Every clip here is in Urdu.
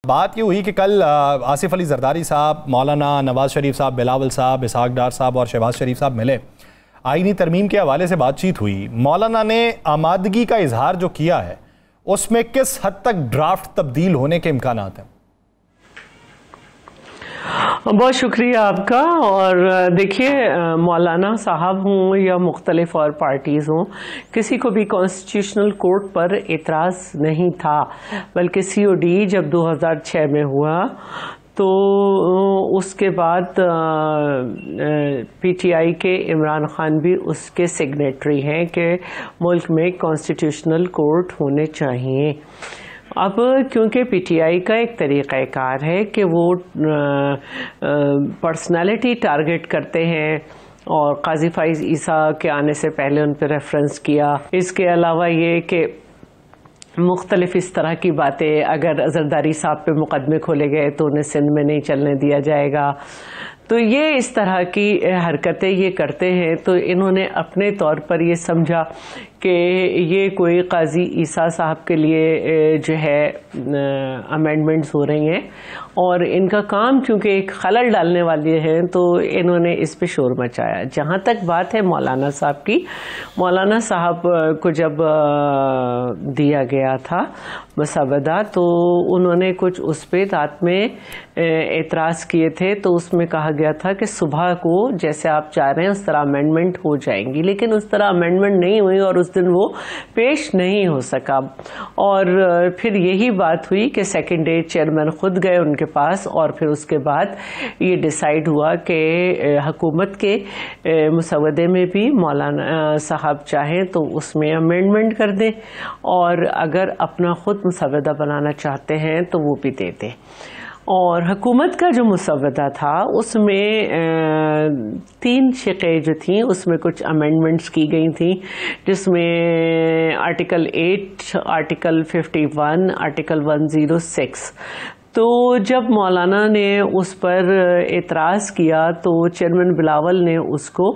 بات یہ ہوئی کہ کل آصف علی زرداری صاحب، مولانا نواز شریف صاحب، بلاول صاحب، اسحاق ڈار صاحب اور شہباز شریف صاحب ملے. آئینی ترمیم کے حوالے سے بات چیت ہوئی. مولانا نے آمادگی کا اظہار جو کیا ہے اس میں کس حد تک ڈرافٹ تبدیل ہونے کے امکانات ہیں؟ بہت شکریہ آپ کا. اور دیکھیے، مولانا صاحب ہوں یا مختلف اور پارٹیز ہوں، کسی کو بھی کانسٹیٹیوشنل کورٹ پر اعتراض نہیں تھا، بلکہ COD جب 2006 میں ہوا تو اس کے بعد PTI کے عمران خان بھی اس کے سگنیٹری ہیں کہ ملک میں کانسٹیٹیوشنل کورٹ ہونے چاہیے. اب کیونکہ PTI کا ایک طریقہ کار ہے کہ وہ پرسنالٹی ٹارگٹ کرتے ہیں، اور قاضی فائز عیسیٰ کے آنے سے پہلے ان پہ ریفرنس کیا. اس کے علاوہ یہ کہ مختلف اس طرح کی باتیں، اگر زرداری صاحب پہ مقدمے کھولے گئے تو انہیں سندھ میں نہیں چلنے دیا جائے گا. تو یہ اس طرح کی حرکتیں یہ کرتے ہیں. تو انہوں نے اپنے طور پر یہ سمجھا کہ یہ کوئی قاضی عیسیٰ صاحب کے لیے جو ہے امینڈمنٹس ہو رہی ہیں، اور ان کا کام چونکہ ایک خلل ڈالنے والے ہیں تو انہوں نے اس پہ شور مچایا. جہاں تک بات ہے مولانا صاحب کی، مولانا صاحب کو جب دیا گیا تھا مسودہ تو انہوں نے کچھ اس پہ رات میں اعتراض کیے تھے. تو اس میں کہا گیا تھا کہ صبح کو جیسے آپ چاہ رہے ہیں اس طرح امینڈمنٹ ہو جائیں گی، لیکن اس طرح امینڈمنٹ نہیں ہوئی اور اس دن وہ پیش نہیں ہو سکا. اور پھر یہی بات ہوئی کہ سیکنڈ ڈے چیئرمین خود گئے ان کے پاس، اور پھر اس کے بعد یہ ڈیسائیڈ ہوا کہ حکومت کے مسودے میں بھی مولانا صاحب چاہیں تو اس میں امینڈمنٹ کر دیں، اور اگر اپنا خود مسودہ بنانا چاہتے ہیں تو وہ بھی دے دیں. اور حکومت کا جو مسودہ تھا اس میں 3 شقیں جو تھیں اس میں کچھ امینڈمنٹس کی گئی تھیں، جس میں آرٹیکل 8، آرٹیکل 51، آرٹیکل 106. تو جب مولانا نے اس پر اعتراض کیا تو چیئرمین بلاول نے اس کو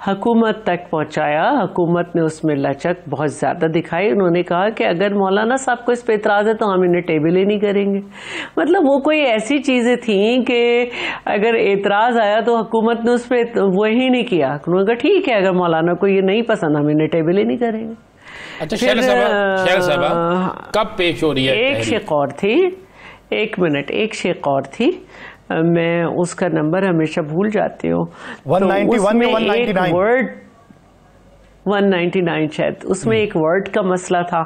حکومت تک پہنچایا. حکومت نے اس میں لچک بہت زیادہ دکھائی. انہوں نے کہا کہ اگر مولانا صاحب کو اس پہ اعتراض ہے تو ہم انہیں ٹیبل ہی نہیں کریں گے. مطلب وہ کوئی ایسی چیزیں تھیں کہ اگر اعتراض آیا تو حکومت نے اس پہ وہی نہیں کیا. انہوں نے کہا ٹھیک ہے، اگر مولانا کو یہ نہیں پسند ہم انہیں ٹیبل ہی نہیں کریں گے. اچھا شہر صاحبہ کب پیش ہو رہی ہے؟ ایک شق اور تھی، ایک منٹ، ایک شق اور تھی، میں اس کا نمبر ہمیشہ بھول جاتی ہوں. 199 شاید، اس میں ایک ورڈ کا مسئلہ تھا.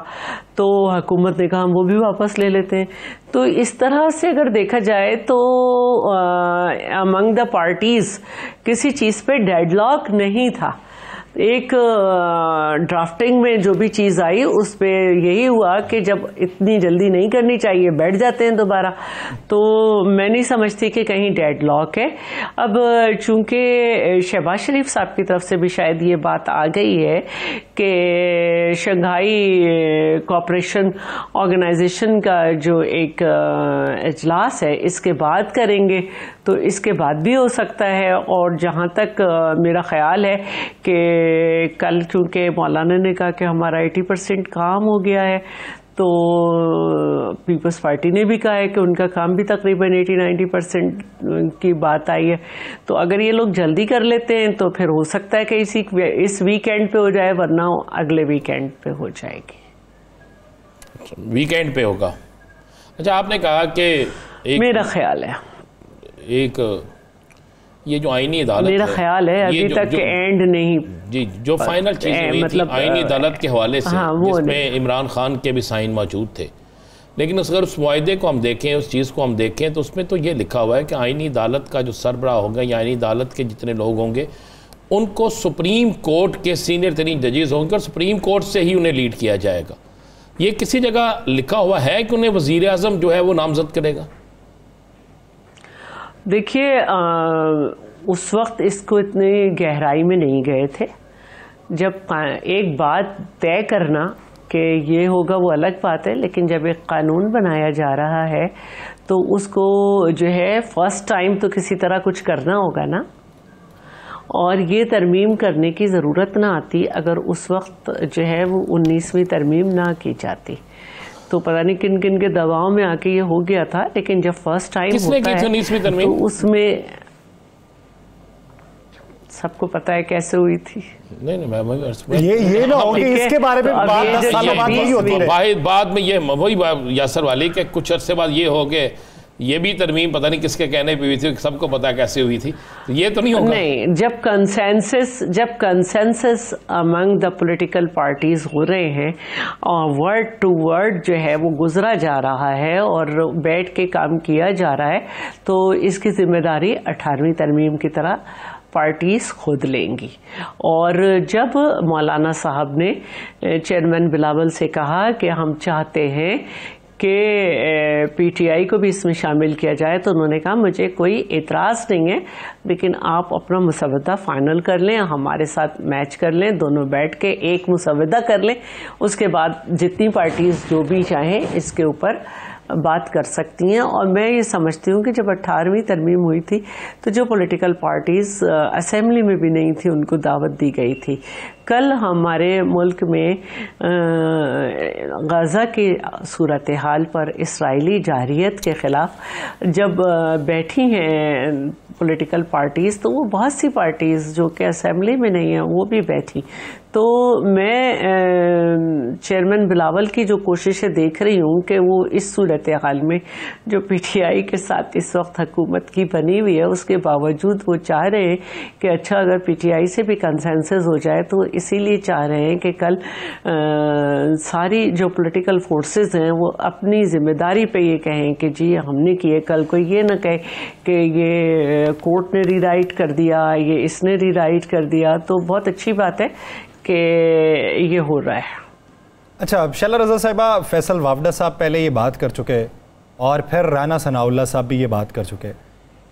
تو حکومت نے کہا ہم وہ بھی واپس لے لیتے ہیں. تو اس طرح سے اگر دیکھا جائے تو امنگ دا پارٹیز کسی چیز پہ ڈیڈ لاک نہیں تھا. ایک ڈرافٹنگ میں جو بھی چیز آئی اس پہ یہی ہوا کہ جب اتنی جلدی نہیں کرنی چاہیے، بیٹھ جاتے ہیں دوبارہ. تو میں نہیں سمجھتی کہ کہیں ڈیڈ لاک ہے. اب چونکہ شہباز شریف صاحب کی طرف سے بھی شاید یہ بات آ گئی ہے کہ شنگھائی کوآپریشن آرگنائزیشن کا جو ایک اجلاس ہے اس کے بعد کریں گے، تو اس کے بعد بھی ہو سکتا ہے. اور جہاں تک میرا خیال ہے کہ کل چونکہ مولانا نے کہا کہ ہمارا 80% کام ہو گیا ہے، تو پیپلز پارٹی نے بھی کہا ہے کہ ان کا کام بھی تقریباً 80-90% کی بات آئی ہے. تو اگر یہ لوگ جلدی کر لیتے ہیں تو پھر ہو سکتا ہے کہ اس ویکینڈ پہ ہو جائے، ورنہ اگلے ویکینڈ پہ ہو جائے گی. ویکینڈ پہ ہوگا. اچھا آپ نے کہا کہ میرا خیال ہے ایک یہ جو آئینی عدالت میرا خیال ہے ابھی تک اینڈ نہیں، جی جو فائنل چیز ہوئی تھی آئینی عدالت کے حوالے سے جس میں عمران خان کے بھی سائن موجود تھے، لیکن اگر اس معاہدے کو ہم دیکھیں، اس چیز کو ہم دیکھیں تو اس میں تو یہ لکھا ہوا ہے کہ آئینی عدالت کا جو سربراہ ہوگا یا آئینی عدالت کے جتنے لوگ ہوں گے ان کو سپریم کورٹ کے سینئر ترین ججز ہوں گے اور سپریم کورٹ سے ہی انہیں لیڈ کیا جائے گا. یہ کسی جگہ لکھا ہوا ہے کہ انہیں وزیر اعظم جو ہے وہ نامزد کرے گا؟ دیکھیے اس وقت اس کو اتنی گہرائی میں نہیں گئے تھے. جب ایک بات طے کرنا کہ یہ ہوگا وہ الگ بات ہے، لیکن جب ایک قانون بنایا جا رہا ہے تو اس کو جو ہے فرسٹ ٹائم تو کسی طرح کچھ کرنا ہوگا نا. اور یہ ترمیم کرنے کی ضرورت نہ آتی اگر اس وقت جو ہے وہ 19ویں ترمیم نہ کی جاتی. تو پتہ نہیں کن کن کے دباؤ میں آ کے یہ ہو گیا تھا، لیکن جب فرسٹ ٹائم ہوتا ہے تو اس میں سب کو پتا ہے کیسے ہوئی تھی. یہ نہ ہو کہ اس کے بارے میں بعد میں یہ وہی یاسر والی کہ کچھ عرصے بعد یہ ہو کہ یہ بھی ترمیم پتہ نہیں کس کے کہنے پہ ہوئی تھی، سب کو پتا کیسے ہوئی تھی. یہ تو نہیں ہوگا. نہیں، جب consensus among the political parties ہو رہے ہیں اور ورڈ ٹو ورڈ جو ہے وہ گزرا جا رہا ہے اور بیٹھ کے کام کیا جا رہا ہے، تو اس کی ذمہ داری 18ویں ترمیم کی طرح پارٹیز خود لیں گی. اور جب مولانا صاحب نے چیئرمین بلاول سے کہا کہ ہم چاہتے ہیں کہ پی ٹی آئی کو بھی اس میں شامل کیا جائے، تو انہوں نے کہا مجھے کوئی اعتراض نہیں ہے، لیکن آپ اپنا مسودہ فائنل کر لیں، ہمارے ساتھ میچ کر لیں، دونوں بیٹھ کے ایک مسودہ کر لیں، اس کے بعد جتنی پارٹیز جو بھی چاہیں اس کے اوپر بات کر سکتی ہیں. اور میں یہ سمجھتی ہوں کہ جب 18ویں ترمیم ہوئی تھی تو جو پولیٹیکل پارٹیز اسمبلی میں بھی نہیں تھی ان کو دعوت دی گئی تھی. کل ہمارے ملک میں غزہ کی صورتحال پر اسرائیلی جارحیت کے خلاف جب بیٹھی ہیں پولیٹیکل پارٹیز، تو وہ بہت سی پارٹیز جو کہ اسمبلی میں نہیں ہیں وہ بھی بیٹھی. تو میں چیئرمین بلاول کی جو کوششیں دیکھ رہی ہوں کہ وہ اس صورتحال میں جو پی ٹی آئی کے ساتھ اس وقت حکومت کی بنی ہوئی ہے، اس کے باوجود وہ چاہ رہے ہیں کہ اچھا اگر پی ٹی آئی سے بھی کنسنسس ہو جائے، تو اسی لیے چاہ رہے ہیں کہ کل ساری جو پولیٹیکل فورسز ہیں وہ اپنی ذمہ داری پہ یہ کہیں کہ جی ہم نے کیے. کل کوئی یہ نہ کہے کہ یہ کورٹ نے ری رائٹ کر دیا، یہ اس نے ری رائٹ کر دیا. تو بہت اچھی بات ہے کہ یہ ہو رہا ہے. اچھا شیلا رضا صاحبہ، فیصل وافدہ صاحب پہلے یہ بات کر چکے اور پھر رانا ثناء اللہ صاحب بھی یہ بات کر چکے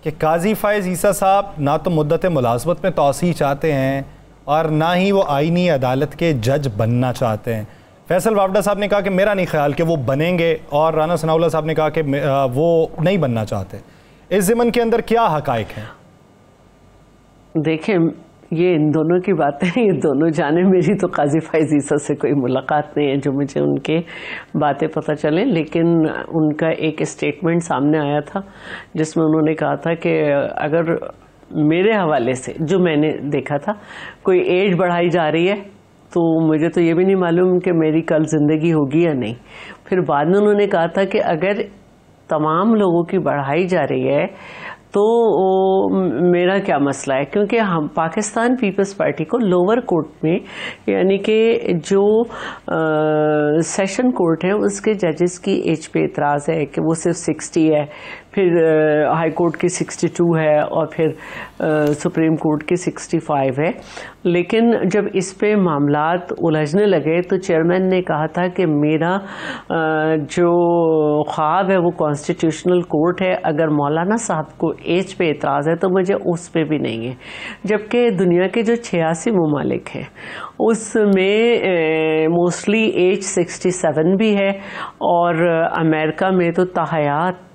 کہ قاضی فائز عیسیٰ صاحب نہ تو مدت ملازمت میں توسیع چاہتے ہیں اور نہ ہی وہ آئینی عدالت کے جج بننا چاہتے ہیں. فیصل وافدہ صاحب نے کہا کہ میرا نہیں خیال کہ وہ بنیں گے، اور رانا ثناء اللہ صاحب نے کہا کہ وہ نہیں بننا چاہتے. اس ضمن کے اندر کیا حقائق ہیں؟ دیکھیں یہ ان دونوں کی باتیں یہ دونوں جانے. میری تو قاضی فائز عیسیٰ سے کوئی ملاقات نہیں ہے جو مجھے ان کے باتیں پتہ چلیں، لیکن ان کا ایک اسٹیٹمنٹ سامنے آیا تھا جس میں انہوں نے کہا تھا کہ اگر میرے حوالے سے جو میں نے دیکھا تھا کوئی ایج بڑھائی جا رہی ہے تو مجھے تو یہ بھی نہیں معلوم کہ میری کل زندگی ہوگی یا نہیں. پھر بعد میں انہوں نے کہا تھا کہ اگر تمام لوگوں کی بڑھائی جا رہی ہے تو میرا کیا مسئلہ ہے، کیونکہ ہم پاکستان پیپلز پارٹی کو لوور کورٹ میں یعنی کہ جو سیشن کورٹ ہے اس کے ججز کی ایج پہ اعتراض ہے کہ وہ صرف 60 ہے، پھر ہائی کورٹ کی 62 ہے اور پھر سپریم کورٹ کی 65 ہے. لیکن جب اس پہ معاملات الجھنے لگے تو چیئرمین نے کہا تھا کہ میرا جو خواب ہے وہ کانسٹیٹیوشنل کورٹ ہے، اگر مولانا صاحب کو ایج پہ اعتراض ہے تو مجھے اس پہ بھی نہیں ہے. جبکہ دنیا کے جو 86 ممالک ہیں اس میں موسٹلی ایج 67 بھی ہے، اور امریکہ میں تو تاحیات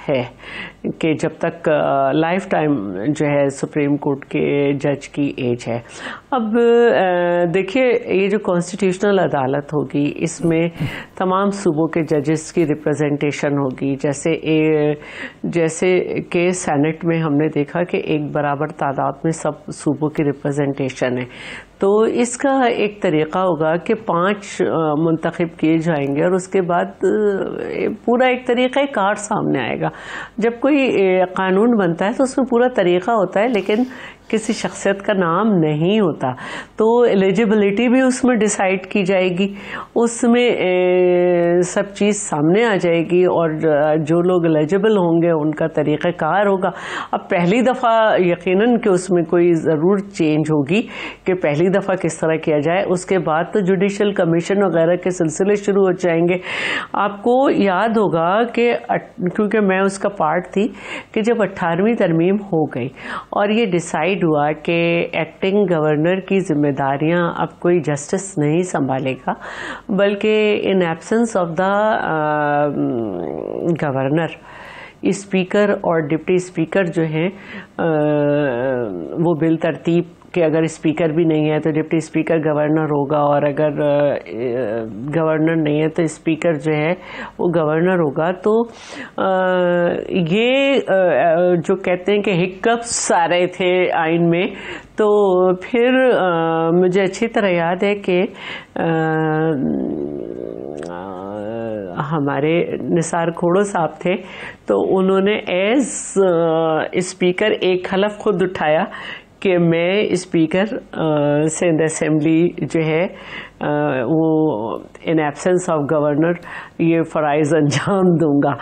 ہے کہ جب تک لائف ٹائم جو ہے سپریم کورٹ کے جج کی ایج ہے. اب دیکھیے یہ جو کانسٹیٹیوشنل عدالت ہوگی اس میں تمام صوبوں کے ججز کی ریپرزنٹیشن ہوگی، جیسے کہ سینٹ میں ہم نے دیکھا کہ ایک برابر تعداد میں سب صوبوں کی ریپرزنٹیشن ہے. تو اس کا ایک طریقہ ہوگا کہ 5 منتخب کیے جائیں گے اور اس کے بعد پورا ایک طریقہ کار سامنے آئے گا. جب کوئی قانون بنتا ہے تو اس میں پورا طریقہ ہوتا ہے لیکن کسی شخصیت کا نام نہیں ہوتا. تو ایلیجیبلٹی بھی اس میں ڈیسائیڈ کی جائے گی، اس میں سب چیز سامنے آ جائے گی اور جو لوگ ایلیجیبل ہوں گے ان کا طریقہ کار ہوگا. اب پہلی دفعہ یقیناً کہ اس میں کوئی ضرور چینج ہوگی کہ پہلی دفعہ کس طرح کیا جائے، اس کے بعد تو جوڈیشل کمیشن وغیرہ کے سلسلے شروع ہو جائیں گے. آپ کو یاد ہوگا کہ کیونکہ میں اس کا پارٹ تھی کہ جب 18ویں ترمیم ہو گئی اور یہ ڈیسائیڈ ہوا کہ ایکٹنگ گورنر کی ذمہ داریاں اب کوئی جسٹس نہیں سنبھالے گا بلکہ in absence of the governor speaker اور ڈپٹی اسپیکر جو ہیں وہ بل ترتیب کہ اگر اسپیکر بھی نہیں ہے تو ڈپٹی اسپیکر گورنر ہوگا، اور اگر گورنر نہیں ہے تو اسپیکر جو ہے وہ گورنر ہوگا. تو یہ جو کہتے ہیں کہ ہکپس آ رہے تھے آئین میں، تو پھر مجھے اچھی طرح یاد ہے کہ ہمارے نثار کھوڑو صاحب تھے، تو انہوں نے ایز اسپیکر ایک حلف خود اٹھایا کہ میں اسپیکر سندھ اسمبلی جو ہے وہ ان ایبسنس آف گورنر یہ فرائض انجام دوں گا.